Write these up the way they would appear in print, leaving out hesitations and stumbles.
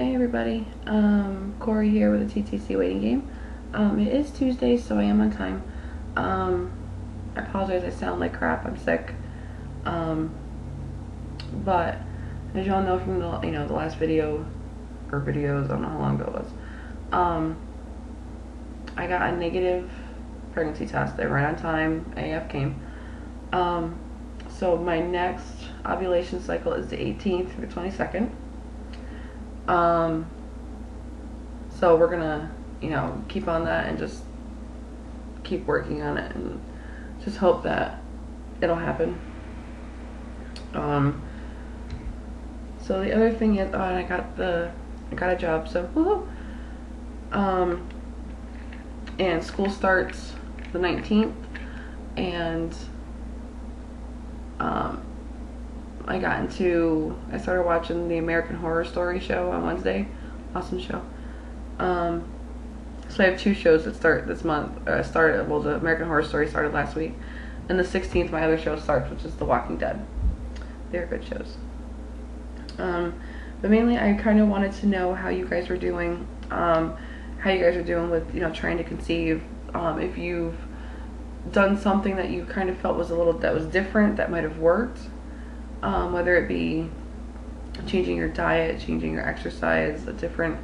Hey everybody, Corey here with the TTC waiting game. It is Tuesday, so I am on time. I apologize, I sound like crap, I'm sick. But as y'all know from the last video, or videos, I don't know how long ago it was. I got a negative pregnancy test. They right on time, AF came. So my next ovulation cycle is the 18th through the 22nd. So we're gonna, keep on that and just keep working on it and just hope that it'll happen. So the other thing is, I got a job, so woohoo. And school starts the 19th, and I started watching the American Horror Story show on Wednesday. Awesome show. So I have two shows that start this month. The American Horror Story started last week, and the 16th my other show starts, which is The Walking Dead. They're good shows. But mainly I kind of wanted to know how you guys were doing, with, trying to conceive, if you've done something that you kind of felt that was different, that might have worked, whether it be changing your diet, changing your exercise, a different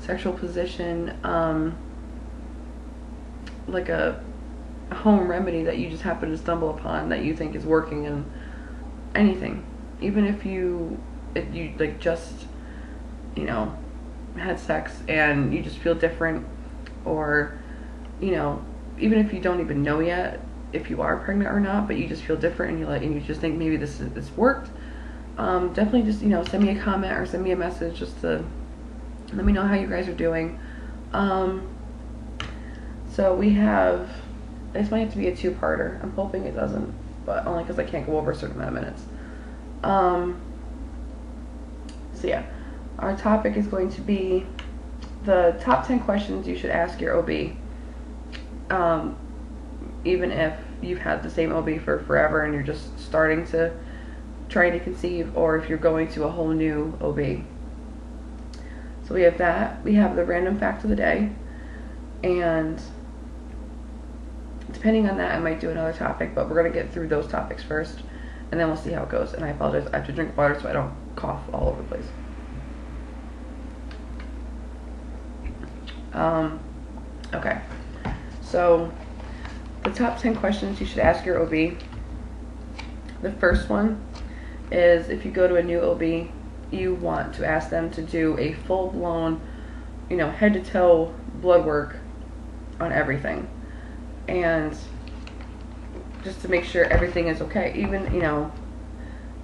sexual position, like a home remedy that you just happen to stumble upon that you think is working, and anything, even if you had sex and you just feel different, or even if you don't even know yet if you are pregnant or not, but you just feel different and you just think maybe this worked, definitely just send me a comment or send me a message just to let me know how you guys are doing. So this might have to be a two-parter. I'm hoping it doesn't, but only because I can't go over a certain amount of minutes. So yeah, our topic is going to be the top 10 questions you should ask your OB, even if you've had the same OB for forever and you're just trying to conceive, or if you're going to a whole new OB. So we have that. We have the random fact of the day, and depending on that, I might do another topic, but we're going to get through those topics first, and then we'll see how it goes. And I apologize, I have to drink water so I don't cough all over the place. Okay, so the top 10 questions you should ask your OB. The first one is, if you go to a new OB, you want to ask them to do a full-blown, head to toe blood work on everything, and just to make sure everything is okay, even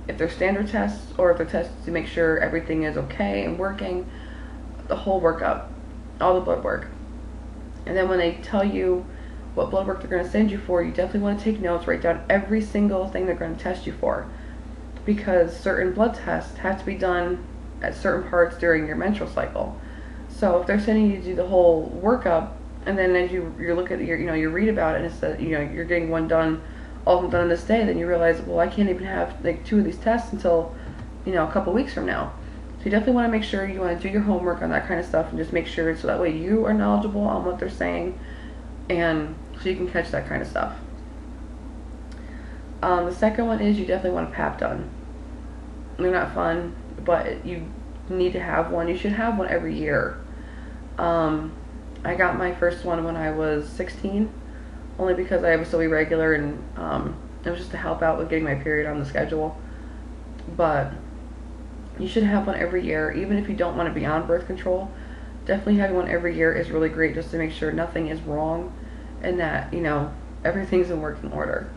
if they're standard tests or if they're tests to make sure everything is okay and working, the whole workup, all the blood work. And then when they tell you what blood work they're going to send you for, you definitely want to take notes, write down every single thing they're going to test you for, because certain blood tests have to be done at certain parts during your menstrual cycle. So if they're sending you to do the whole workup, and then as you look at you read about it, and it says you're getting all of them done on this day, then you realize, well, I can't even have two of these tests until a couple weeks from now. So you definitely want to make sure you want to do your homework on that kind of stuff, and just make sure so that way you are knowledgeable on what they're saying, and so you can catch that kind of stuff. The second one is, you definitely want a PAP done. They're not fun, but you need to have one. You should have one every year. I got my first one when I was 16, only because I was so irregular, and it was just to help out with getting my period on the schedule. But you should have one every year, even if you don't want to be on birth control. Definitely having one every year is really great, just to make sure nothing is wrong and that everything's in working order.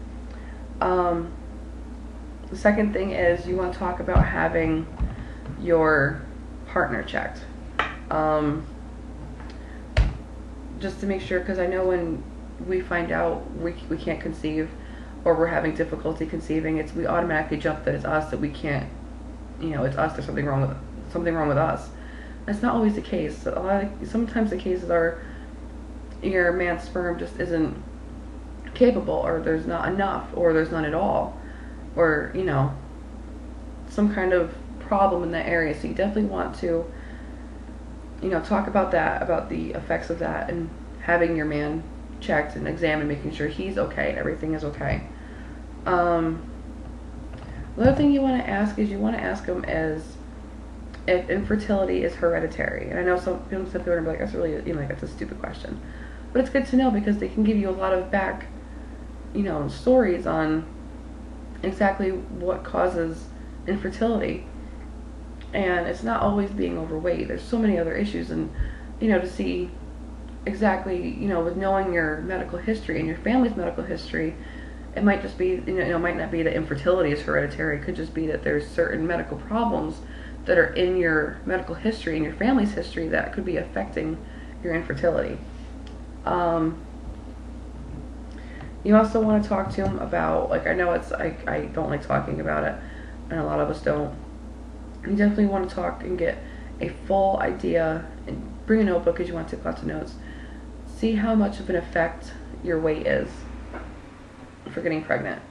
The second thing is, you want to talk about having your partner checked, just to make sure, because I know when we find out we can't conceive, or we're having difficulty conceiving, we automatically jump that it's us, that we can't, it's us, there's something wrong with us. That's not always the case. Sometimes the cases are your man's sperm just isn't capable, or there's not enough, or there's none at all, or some kind of problem in that area. So you definitely want to talk about that, about the effects of that, and having your man checked and examined, making sure he's okay and everything is okay. Another thing you want to ask is him if infertility is hereditary. And I know some people are going to be like, that's really, that's a stupid question. But it's good to know because they can give you a lot of back, stories on exactly what causes infertility. And it's not always being overweight. There's so many other issues. And, to see exactly, with knowing your medical history and your family's medical history, it might just be, it might not be that infertility is hereditary. It could just be that there's certain medical problems that are in your medical history and your family's history that could be affecting your infertility. You also want to talk to him about, I know I don't like talking about it, and a lot of us don't. You definitely want to talk and get a full idea, and bring a notebook because you want to take lots of notes. See how much of an effect your weight is for getting pregnant.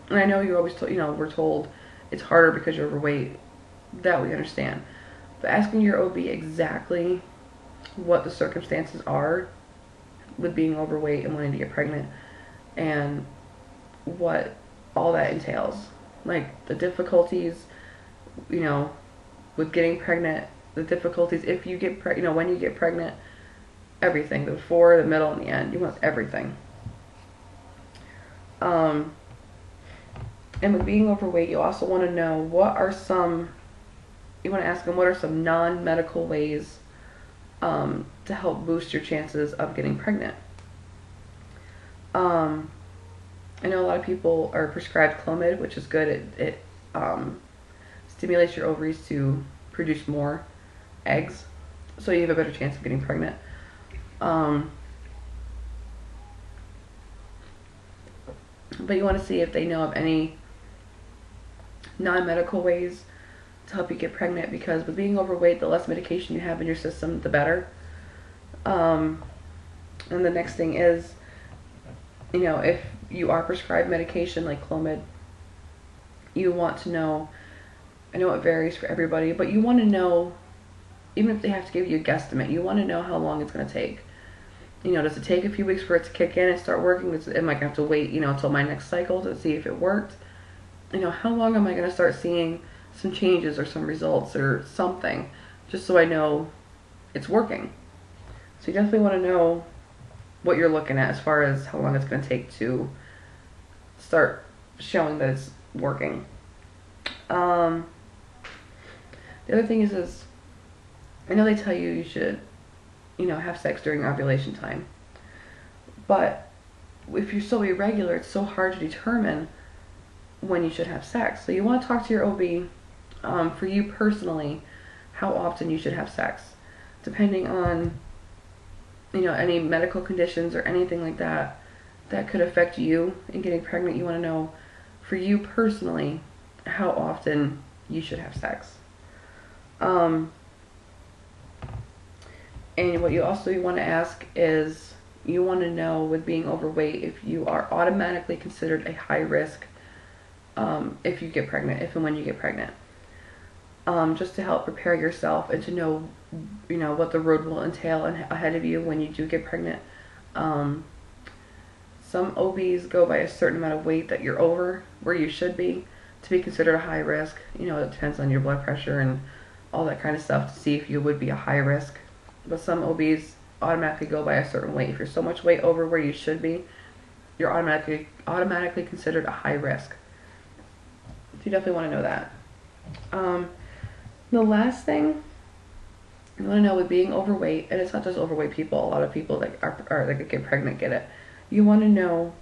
And I know you're always told, we're told it's harder because you're overweight. That we understand. But asking your OB exactly what the circumstances are with being overweight and wanting to get pregnant, and what all that entails. Like the difficulties, with getting pregnant, the difficulties if you get pregnant, when you get pregnant, everything, the before, the middle, and the end. You want everything. And with being overweight, you also want to know you want to ask them what are some non-medical ways to help boost your chances of getting pregnant. I know a lot of people are prescribed Clomid, which is good. It stimulates your ovaries to produce more eggs, so you have a better chance of getting pregnant. But you want to see if they know of any non-medical ways to help you get pregnant, because with being overweight, the less medication you have in your system, the better. And the next thing is, if you are prescribed medication like Clomid, you want to know, I know it varies for everybody, but you want to know, even if they have to give you a guesstimate, you want to know how long it's going to take. Does it take a few weeks for it to kick in and start working? Am I going to have to wait, until my next cycle to see if it worked? How long am I going to start seeing some changes or some results or something, just so I know it's working? So you definitely want to know what you're looking at as far as how long it's going to take to start showing that it's working. The other thing is I know they tell you you should, have sex during ovulation time. But if you're so irregular, it's so hard to determine when you should have sex. So you want to talk to your OB, for you personally, how often you should have sex. Depending on, any medical conditions or anything like that that could affect you in getting pregnant, you want to know, for you personally, how often you should have sex. And what you also want to ask is, you want to know, with being overweight, if you are automatically considered a high risk if you get pregnant, if and when you get pregnant. Just to help prepare yourself and to know, what the road will entail ahead of you when you do get pregnant. Some OBs go by a certain amount of weight that you're over where you should be to be considered a high risk. It depends on your blood pressure and all that kind of stuff to see if you would be a high risk. But some OBs automatically go by a certain weight. If you're so much weight over where you should be, you're automatically considered a high risk. So you definitely want to know that. The last thing you want to know with being overweight, and it's not just overweight people, a lot of people that that get pregnant get it. You want to know,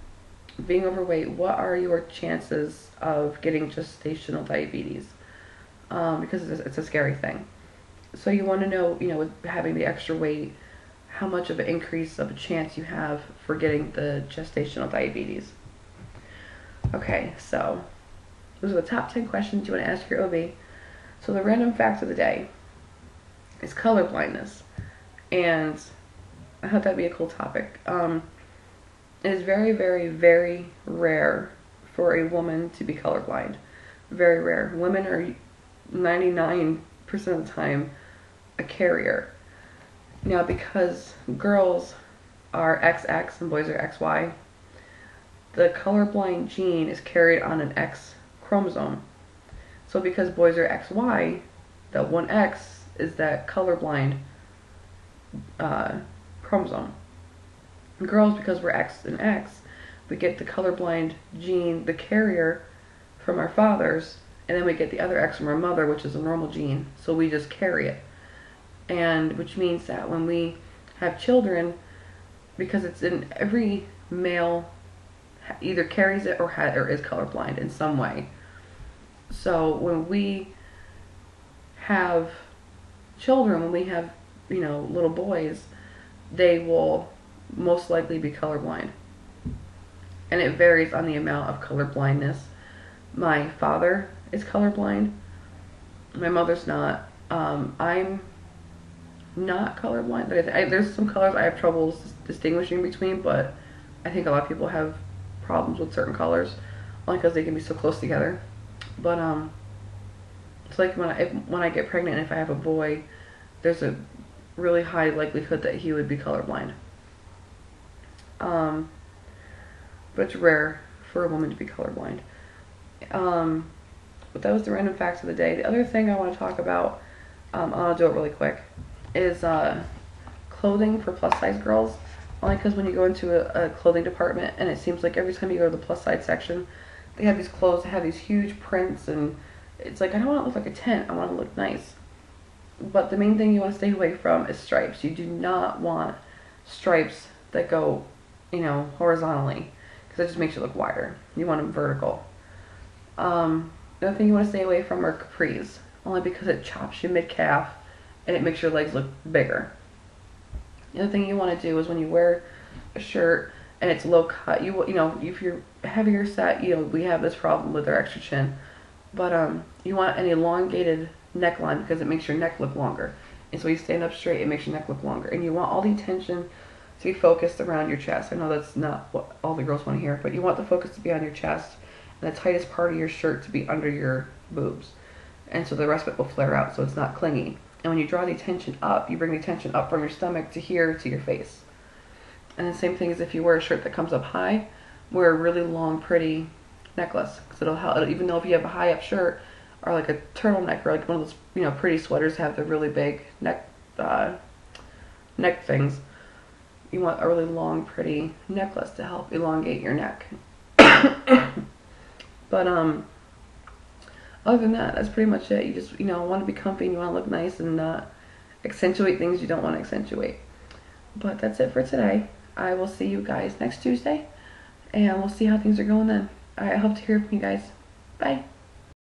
being overweight, what are your chances of getting gestational diabetes? Because it's a scary thing. So you want to know, with having the extra weight, how much of an increase of a chance you have for getting the gestational diabetes. Okay, so those are the top 10 questions you want to ask your OB. So the random fact of the day is color blindness. And I thought that'd be a cool topic. It is very, very, very rare for a woman to be colorblind. Very rare. Women are 99% of the time a carrier. Now, because girls are XX and boys are XY, the colorblind gene is carried on an X chromosome. So because boys are XY, that one X is that colorblind chromosome. And girls, because we're X and X, we get the colorblind gene, the carrier, from our fathers, and then we get the other X from our mother, which is a normal gene. So we just carry it. And which means that when we have children, because it's in every male either carries it or is colorblind in some way. So when we have children, when we have, little boys, they will most likely be colorblind. And it varies on the amount of colorblindness. My father is colorblind. My mother's not. I'm not colorblind. There's some colors I have trouble distinguishing between, but I think a lot of people have problems with certain colors, only because they can be so close together. But it's like when I get pregnant, and if I have a boy, there's a really high likelihood that he would be colorblind. But it's rare for a woman to be colorblind. But that was the random facts of the day. The other thing I want to talk about, I'll do it really quick, is clothing for plus size girls. Only because when you go into a clothing department, and it seems like every time you go to the plus size section, they have these clothes that have these huge prints, and it's like, I don't want to look like a tent, I want to look nice. But the main thing you want to stay away from is stripes. You do not want stripes that go, horizontally, because it just makes you look wider. You want them vertical. The other thing you want to stay away from are capris, only because it chops you mid-calf, and it makes your legs look bigger. The other thing you want to do is when you wear a shirt and it's low cut, if you're heavier set, we have this problem with our extra chin, but you want an elongated neckline because it makes your neck look longer. And so you stand up straight, it makes your neck look longer. And you want all the attention to be focused around your chest. I know that's not what all the girls want to hear, but you want the focus to be on your chest and the tightest part of your shirt to be under your boobs. And so the rest of it will flare out so it's not clingy. And when you draw the attention up, you bring the attention up from your stomach to here to your face. And the same thing as if you wear a shirt that comes up high, wear a really long, pretty necklace. Because it'll help, even though if you have a high up shirt, or like a turtleneck, or like one of those, pretty sweaters have the really big neck things. You want a really long, pretty necklace to help elongate your neck. But, other than that, that's pretty much it. You just, want to be comfy and you want to look nice and not accentuate things you don't want to accentuate. But that's it for today. I will see you guys next Tuesday, and we'll see how things are going then. I hope to hear from you guys. Bye.